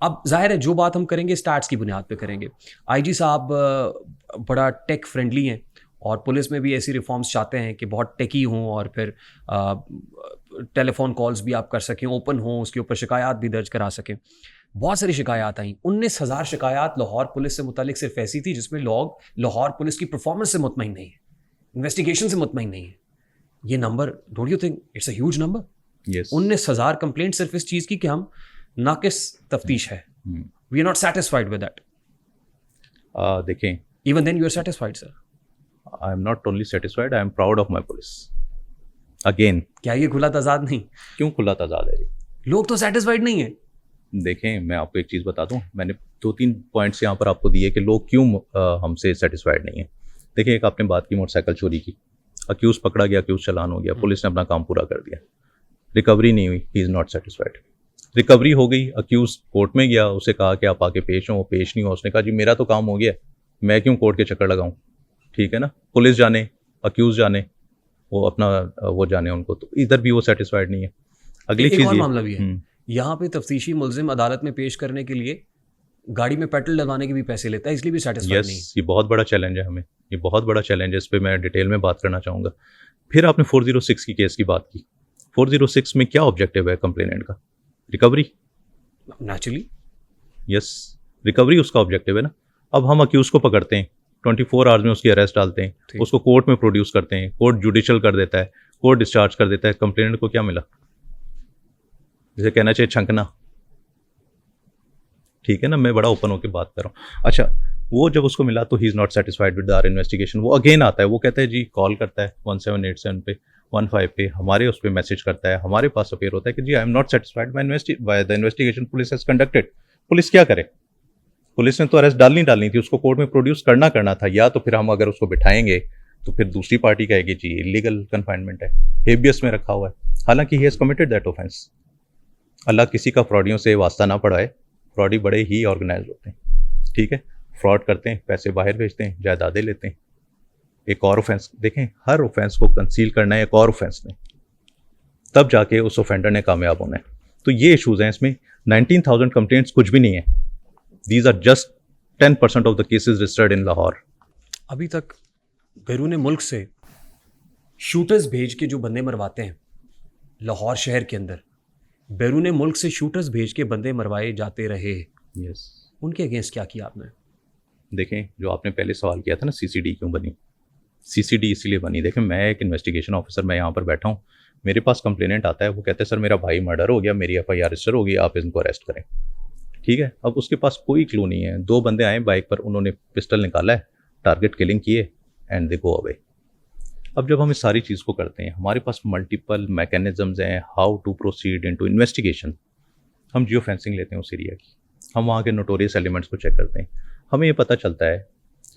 अब जाहिर है जो बात हम करेंगे स्टैट्स की बुनियाद पे करेंगे। आईजी साहब बड़ा टेक फ्रेंडली हैं और पुलिस में भी ऐसी रिफॉर्म्स चाहते हैं कि बहुत टेकी हों और फिर टेलीफोन कॉल्स भी आप कर सकें, ओपन हों, उसके ऊपर शिकायत भी दर्ज करा सकें। बहुत सारी शिकायत आई, 19,000 शिकायत लाहौर पुलिस से मुतालिक सिर्फ ऐसी थी जिसमें लोग लाहौर पुलिस की परफॉर्मेंस से मुतमईन नहीं है, इन्वेस्टिगेशन से मुतमईन नहीं है। ये number, don't you think it's a huge number? Yes 19,000 complaint सिर्फ इस चीज़ की कि हम नाकिस तफ्तीश है। We are not satisfied with that. देखें, even then you are satisfied sir? I am not only satisfied, I am proud of my police. Again, क्या ये खुला तजाद नहीं? क्यों खुला तजाद है? लोग तो सेटिस्फाइड नहीं है। देखें, मैं आपको एक चीज़ बता दूं, मैंने 2-3 पॉइंट्स यहाँ पर आपको दिए कि लोग क्यों हमसे सेटिस्फाइड नहीं है। देखिए, एक आपने बात की मोटरसाइकिल चोरी की, अक्यूज़ पकड़ा गया, अक्यूज़ चालान हो गया, पुलिस ने अपना काम पूरा कर दिया, रिकवरी नहीं हुई, ही इज़ नॉट सेटिस्फाइड। रिकवरी हो गई, अक्यूज़ कोर्ट में गया, उसे कहा कि आप आके पेश हो, वो पेश नहीं हुआ, उसने कहा जी मेरा तो काम हो गया, मैं क्यों कोर्ट के चक्कर लगाऊं। ठीक है ना, पुलिस जाने, अक्यूज़ जाने, वो अपना वो जाने उनको, तो इधर भी वो सेटिस्फाइड नहीं है। अगली एक चीज़ और ये मामला भी है, यहाँ पे तफ्तीशी मुल्जिम अदालत में पेश करने के लिए गाड़ी में पेट्रोल डलवाने के भी पैसे लेता है, इसलिए भी सेटिस्फाइड नहीं। यस, ये बहुत बड़ा चैलेंज है हमें, ये बहुत बड़ा चैलेंज है, इस पर मैं डिटेल में बात करना चाहूँगा। फिर आपने 406 की केस की बात की, 406 में क्या ऑब्जेक्टिव है कंप्लेनेंट का? रिकवरी। नेचुरली यस, रिकवरी उसका ऑब्जेक्टिव है ना। अब हम अक्यूज को पकड़ते हैं, 24 आवर्स में उसकी अरेस्ट डालते हैं, ठीक। उसको कोर्ट में प्रोड्यूस करते हैं, कोर्ट जुडिशियल कर देता है, कोर्ट डिस्चार्ज कर देता है, कंप्लेनेंट को क्या मिला? जैसे कहना चाहिए छंकना। ठीक है ना, मैं बड़ा ओपन होकर बात कर रहा हूँ। अच्छा, वो जब उसको मिला तो he is not satisfied with our investigation. वो अगेन आता है, वो कहता है जी, कॉल करता है 1787 पे, 15 पे, हमारे उस पर मैसेज करता है, हमारे पास अपेयर होता है कि जी I am not satisfied by the investigation police has conducted. Police क्या करे? पुलिस ने तो अरेस्ट डालनी थी, उसको कोर्ट में प्रोड्यूस करना था, या तो फिर हम अगर उसको बिठाएंगे तो फिर दूसरी पार्टी कहेगी जी इलीगल कन्फाइनमेंट है, हेबियस में रखा हुआ है, हालांकि he has committed that offence. अल्लाह किसी का फ्रॉडियों से वास्ता ना पड़ाए, फ्रॉडी बड़े ही ऑर्गेनाइज होते हैं। ठीक है, फ्रॉड करते हैं, पैसे बाहर भेजते हैं, जायदादें लेते हैं। एक और ऑफेंस देखें, हर ऑफेंस को कंसील करना है एक और ऑफेंस में, तब जाके उस ऑफेंडर ने कामयाब होना है। तो ये इशूज़ हैं इसमें। 19,000 कंप्लेंट्स कुछ भी नहीं है, these are just 10% of the cases registered in Lahore. अभी तक बैरून मुल्क से शूटर्स भेज के जो बंदे मरवाते हैं लाहौर शहर के अंदर, बैरून मुल्क से शूटर्स भेज के बंदे मरवाए जाते रहे, यस, उनके अगेंस्ट क्या किया आपने? देखें, जो आपने पहले सवाल किया था ना, सीसीडी क्यों बनी? सीसीडी इसीलिए बनी, देखें मैं एक इन्वेस्टिगेशन ऑफिसर, मैं यहाँ पर बैठा हूँ, मेरे पास कंप्लेनेंट आता है, वो कहते हैं सर मेरा भाई मर्डर हो गया, मेरी FIR रजिस्टर हो गई, आप इनको अरेस्ट करें। ठीक है, अब उसके पास कोई क्लू नहीं है, 2 बंदे आए बाइक पर, उन्होंने पिस्टल निकाला है, टारगेट किलिंग किए एंड दे गो अवे। अब जब हम इस सारी चीज़ को करते हैं, हमारे पास मल्टीपल मैकेनिज्म्स हैं how to proceed into investigation. हम जियो फेंसिंग लेते हैं उस एरिया की, हम वहाँ के नोटोरियस एलिमेंट्स को चेक करते हैं, हमें ये पता चलता है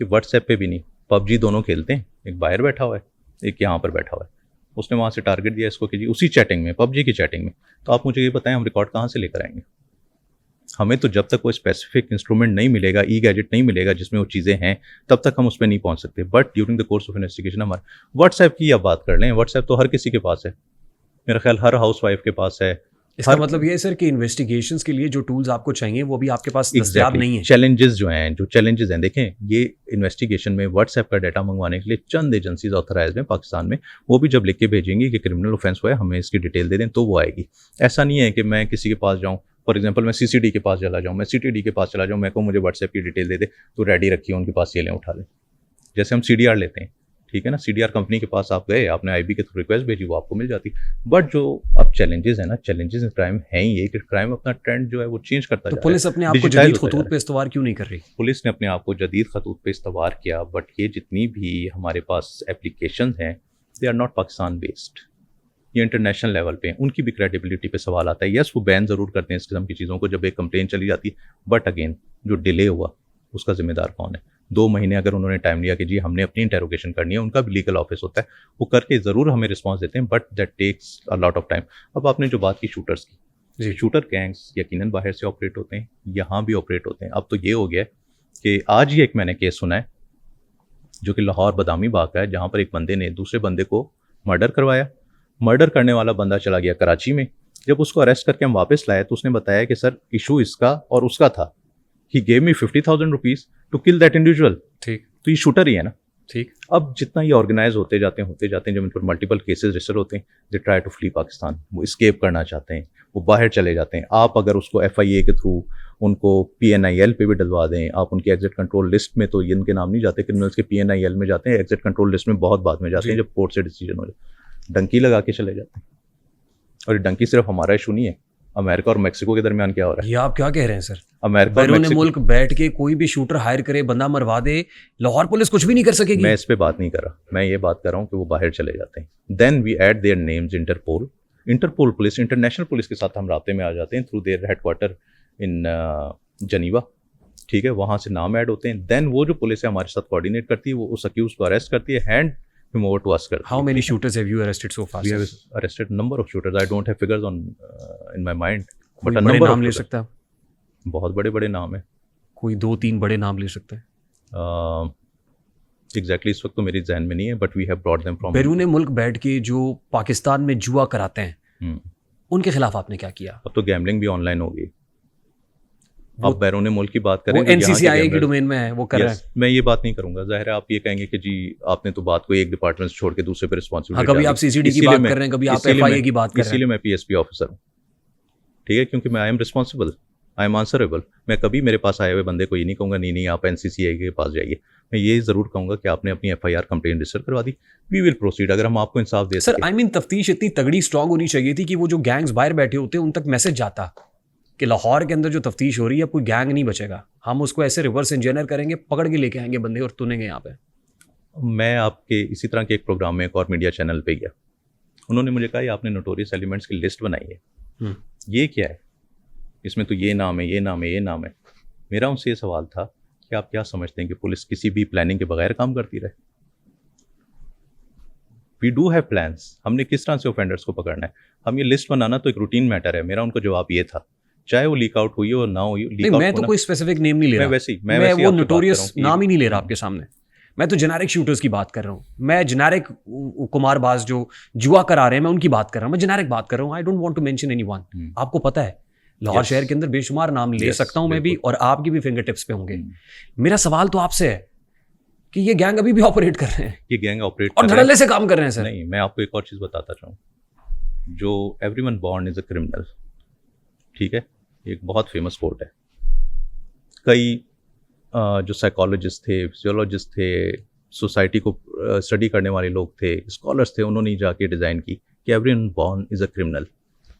कि व्हाट्सएप पे भी नहीं, PUBG दोनों खेलते हैं, एक बाहर बैठा हुआ है, एक यहाँ पर बैठा हुआ है, उसने वहाँ से टारगेट दिया इसको कि जी उसी चैटिंग में, PUBG की चैटिंग में। तो आप मुझे ये बताएं, हम रिकॉर्ड कहाँ से लेकर आएंगे? हमें तो जब तक कोई स्पेसिफिक इंस्ट्रूमेंट नहीं मिलेगा, ई गैजेट नहीं मिलेगा जिसमें वो चीज़ें हैं, तब तक हम उस पर नहीं पहुंच सकते। But during the course of investigation हमारे व्हाट्सएप की आप बात कर लें, व्हाट्सएप तो हर किसी के पास है, मेरा ख्याल हर हाउसवाइफ के पास है। इसका मतलब ये है सर कि इन्वेस्टिगेशंस के लिए जो टूल्स आपको चाहिए वो भी आपके पास दस्तयाब नहीं है। चैलेंजेस जो चैलेंजेस हैं, देखें ये इन्वेस्टिगेशन में व्हाट्सएप का डाटा मंगवाने के लिए चंद एजेंसीज ऑथराइज हैं पाकिस्तान में, वो भी जब लिख के भेजेंगी कि क्रिमिनल ऑफेंस हुआ है, हमें इसकी डिटेल दे दें, तो वो आएगी। ऐसा नहीं है कि मैं किसी के पास जाऊँ, फॉर एग्जाम्पल मैं CCD के पास चला जाऊँ, मैं CTD के पास चला जाऊँ, मैं कहूँ मुझे व्हाट्सएप की डिटेल दे दे, तो रेडी रखिए, उनके पास ये लें, उठा लें। जैसे हम CDR लेते हैं, ठीक है ना, CDR कंपनी के पास आप गए, आपने IB के थ्रू रिक्वेस्ट भेजी, वो आपको मिल जाती। बट जो अब चैलेंजेस है ना, चैलेंजेस इन क्राइम है ही ये कि क्राइम अपना ट्रेंड जो है वो चेंज करता तो जा रहा है। पुलिस अपने आप को जदीद खतूत पे इस्तवार क्यों नहीं कर रही? पुलिस ने अपने आप को जदीद खतूत पे इस्तवार किया, बट ये जितनी भी हमारे पास एप्लीकेशन हैं, they are not Pakistan based, ये इंटरनेशनल लेवल पे हैं, उनकी भी क्रेडिबिलिटी पे सवाल आता है। यस, वो बैन ज़रूर करते हैं इस किस्म की चीज़ों को जब एक कंप्लेन चली जाती है, बट अगेन जो डिले हुआ उसका जिम्मेदार कौन है? 2 महीने अगर उन्होंने टाइम लिया कि जी हमने अपनी इंटेरोगेशन करनी है, उनका भी लीगल ऑफिस होता है, वो करके ज़रूर हमें रिस्पॉन्स देते हैं, but that takes a lot of time. अब आपने जो बात की शूटर्स की, जी, शूटर गैंग्स यकीनन बाहर से ऑपरेट होते हैं, यहाँ भी ऑपरेट होते हैं। अब तो ये हो गया कि आज ही एक मैंने केस सुना है जो कि लाहौर बदामी बाग का है, जहाँ पर एक बंदे ने दूसरे बंदे को मर्डर करवाया। मर्डर करने वाला बंदा चला गया कराची में, जब उसको अरेस्ट करके हम वापस लाए तो उसने बताया कि सर इशू इसका और उसका था, he gave me 50,000 rupees to kill that individual. ठीक तो ये शूटर ही है ना। ठीक। अब जितना ये ऑर्गेनाइज होते जाते हैं जब इन पर मल्टीपल केसेस रजिस्टर होते हैं, they try to flee Pakistan, वो इस्केप करना चाहते हैं, वो बाहर चले जाते हैं। आप अगर उसको FIA के थ्रू उनको PNIL पे भी डलवा दें, आप उनकी एग्जिट कंट्रोल लिस्ट में, तो इनके नाम नहीं जाते क्रिमिनल्स के, PNIL में जाते हैं, एग्जिट कंट्रोल लिस्ट में बहुत बाद में जाते हैं जब कोर्ट से डिसीजन हो जाए, डंकी लगा के चले जाते हैं। और ये डंकी सिर्फ हमारा इशू नहीं है, अमेरिका और मेक्सिको के दरमियान क्या हो रहा है। ये आप क्या कह रहे हैं सर? अमेरिका और बैरून मेक्सिको, मुल्क बैठ के कोई भी शूटर हायर करे, बंदा मरवा दे, लाहौर पुलिस कुछ भी नहीं कर सकेगी। मैं इस पे बात नहीं कर रहा, मैं ये बात कर रहा हूँ कि वो बाहर चले जाते हैं। Then we add their names Interpol police, international police के साथ हम रास्ते में आ जाते हैं through their headquarter in Geneva. ठीक है, वहाँ से नाम ऐड होते हैं। देन वो जो पुलिस है हमारे साथ कोऑर्डिनेट करती है, वो उस अक्यूज को अरेस्ट करती है, hand him over to us करती है। How many shooters have you arrested so far? We have arrested number of shooters, I don't have figures on in my mind, कोई बट बड़े नंबर नाम ले of सकता है? बहुत बड़े बड़े नाम है। कोई 2-3 बड़े नाम ले सकता है? एग्जैक्टली इस वक्त तो मेरी जहन में नहीं है, but we have brought them from बैरून मुल्क बैठ के जो पाकिस्तान में जुआ कराते हैं, उनके खिलाफ आपने क्या किया? अब तो गैम्बलिंग भी ऑनलाइन हो गई। आप बैरून मुल्क की बात करें, वो NCCIA की डोमेन में है, वो कर रहे हैं। मैं ये बात नहीं करूंगा, जाहिर है आप ये कहेंगे कि जी आपने तो बात को एक डिपार्टमेंट से छोड़ के दूसरे पे रिस्पॉन्सिबिलिटी। हाँ, कभी आप CCD की बात कर रहे हैं, कभी आप FIA की बात कर रहे हैं। इसीलिए मैं PSP ऑफिसर हूँ, ठीक है, क्योंकि मैं I am responsible, I am answerable. मैं कभी मेरे पास आए हुए बंदे को ये नहीं कहूँगा नहीं आप NCCIA के पास जाइए। मैं ये ज़रूर कहूँगा कि आपने अपनी FIR कंप्लेंट रजिस्टर करवा दी, वी विल प्रोसीड, अगर हम आपको इंसाफ दे सर। आई मीन तफ्तीश इतनी तगड़ी स्ट्रांग होनी चाहिए थी कि वो जो गैंग्स बाहर बैठे होते हैं उन तक मैसेज जाता कि लाहौर के अंदर जो तफ्तीश हो रही है, कोई गैंग नहीं बचेगा, हम उसको ऐसे रिवर्स इंजीनियर करेंगे, पकड़ के लेके आएंगे बंदे और तुनेंगे यहाँ पे। मैं आपके इसी तरह के एक प्रोग्राम में एक और मीडिया चैनल पे गया, उन्होंने मुझे कहा आपने नोटोरियस एलिमेंट्स की लिस्ट बनाई है, ये क्या है, इसमें तो ये नाम है, ये नाम है, ये नाम है। मेरा उनसे ये सवाल था कि आप क्या समझते हैं कि पुलिस किसी भी प्लानिंग के बगैर काम करती रहे? वी डू हैव प्लान्स, हमने किस तरह से ऑफेंडर्स को पकड़ना है। हम ये लिस्ट बनाना तो एक रूटीन मैटर है। मेरा उनको जवाब ये था, चाहे वो लीक आउट हुई हो ना हुई हो, मैं तो कोई स्पेसिफिक नेम नहीं ले रहा, मैं वो नोटोरियस नाम ही नहीं ले रहा आपके सामने। मैं तो जेनेरिक शूटर्स की बात कर रहा हूँ, मैं जेनेरिक कुमारबाज जो जुआ करा रहे हैं, मैं उनकी बात कर रहा हूँ, मैं जेनेरिक बात कर रहा हूँ। I don't want to mention anyone. आपको पता है लाहौर शहर के अंदर बेशुमार नाम ले सकता हूं मैं भी, और आपकी भी फिंगर टिप्स पे होंगे। मेरा सवाल तो आपसे है कि ये गैंग अभी भी ऑपरेट कर रहे हैं, ये गैंग ऑपरेट और धड़ल्ले से काम कर रहे हैं सर। नहीं, मैं आपको एक और चीज़ बताता चाहूँ, जो everyone born is a criminal, ठीक है, एक बहुत फेमस कोट है। कई जो साइकोलॉजिस्ट थे, फिजियोलॉजिस्ट थे, सोसाइटी को स्टडी करने वाले लोग थे, स्कॉलर्स थे, उन्होंने जाके डिज़ाइन की कि everyone born is a criminal.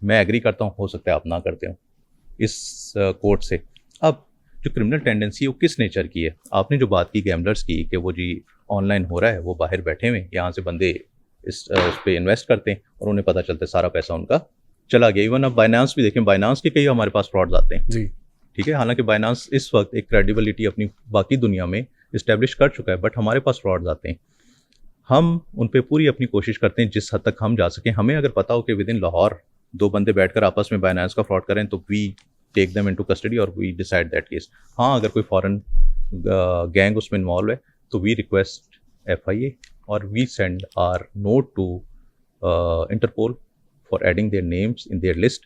मैं एग्री करता हूँ, हो सकता है आप ना करते हो इस कोर्ट से। अब जो क्रिमिनल टेंडेंसी है वो किस नेचर की है? आपने जो बात की गैम्बलर्स की कि वो जी ऑनलाइन हो रहा है, वो बाहर बैठे हुए, यहाँ से बंदे इस पे इन्वेस्ट करते हैं और उन्हें पता चलता है सारा पैसा उनका चला गया। इवन अब बाइनांस भी देखें, बाइनांस के कई हमारे पास फ्रॉड्स आते हैं जी, ठीक है, हालांकि बाइनांस इस वक्त एक क्रेडिबिलिटी अपनी बाकी दुनिया में इस्टेब्लिश कर चुका है, बट हमारे पास फ्रॉड्स आते हैं। हम उन पर पूरी अपनी कोशिश करते हैं जिस हद तक हम जा सकें। हमें अगर पता हो कि विद इन लाहौर 2 बंदे बैठकर आपस में बाइनांस का फ्रॉड करें, तो we take them into custody और वी डिसाइड दैट केस। हाँ, अगर कोई फॉरेन गैंग उसमें इन्वॉल्व है तो वी रिक्वेस्ट FIA और we send our note to Interpol for adding their names in their list